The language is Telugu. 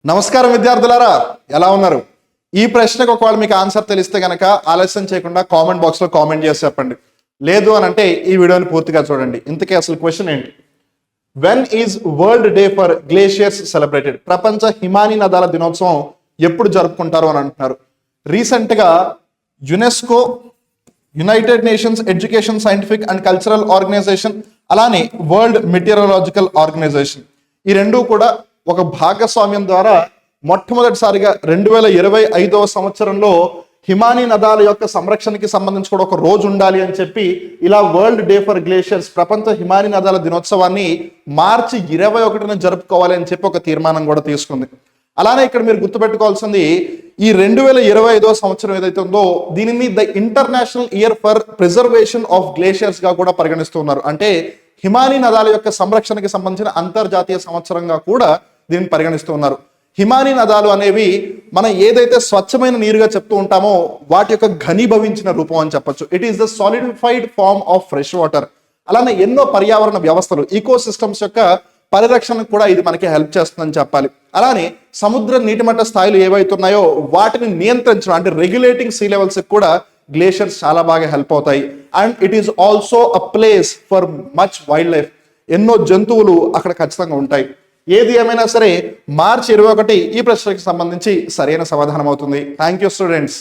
నమస్కారం విద్యార్థులారా, ఎలా ఉన్నారు? ఈ ప్రశ్నకు ఒకవేళ మీకు ఆన్సర్ తెలిస్తే గనక ఆలస్యం చేయకుండా కామెంట్ బాక్స్ లో కామెంట్ చేసి చెప్పండి. లేదు అని అంటే ఈ వీడియోని పూర్తిగా చూడండి. ఇంతకీ అసలు క్వశ్చన్ ఏంటి? When is world day for glaciers celebrated? ప్రపంచ హిమానీ నదాల దినోత్సవం ఎప్పుడు జరుపుకుంటారు అని అంటున్నారు. రీసెంట్ గా UNESCO, United Nations Education, Scientific and Cultural Organization, అలానే వరల్డ్ మెటీరియలాజికల్ ఆర్గనైజేషన్, ఈ రెండూ కూడా ఒక భాగస్వామ్యం ద్వారా మొట్టమొదటిసారిగా 2025 సంవత్సరంలో హిమానీ నదాల యొక్క సంరక్షణకి సంబంధించి కూడా ఒక రోజు ఉండాలి అని చెప్పి ఇలా వరల్డ్ డే ఫర్ గ్లేషియర్స్, ప్రపంచ హిమానీ నదాల దినోత్సవాన్ని మార్చి 21న జరుపుకోవాలి అని చెప్పి ఒక తీర్మానం కూడా తీసుకుంది. అలానే ఇక్కడ మీరు గుర్తుపెట్టుకోవాల్సింది, ఈ 2025 సంవత్సరం ఏదైతే ఉందో దీనిని the international year for preservation of glaciers గా కూడా పరిగణిస్తున్నారు. అంటే హిమానీ నదాల యొక్క సంరక్షణకి సంబంధించిన అంతర్జాతీయ సంవత్సరంగా కూడా దీన్ని పరిగణిస్తూ ఉన్నారు. హిమానీ నదాలు అనేవి మనం ఏదైతే స్వచ్ఛమైన నీరుగా చెప్తూ ఉంటామో వాటి యొక్క ఘనీభవించిన రూపం అని చెప్పొచ్చు. It is the solidified form of fresh water. అలానే ఎన్నో పర్యావరణ వ్యవస్థలు, ఈకో సిస్టమ్స్ యొక్క పరిరక్షణకు కూడా ఇది మనకి హెల్ప్ చేస్తుందని చెప్పాలి. అలానే సముద్ర నీటిమట్ట స్థాయిలు ఏవైతున్నాయో వాటిని నియంత్రించడం, అంటే రెగ్యులేటింగ్ సీ లెవెల్స్ కూడా గ్లేషియర్స్ చాలా బాగా హెల్ప్ అవుతాయి. And it is also a place for much wild life. ఎన్నో జంతువులు అక్కడ ఖచ్చితంగా ఉంటాయి. ఏది ఏమైనా సరే మార్చి 21 ఈ ప్రశ్నకి సంబంధించి సరైన సమాధానం అవుతుంది. Thank you students.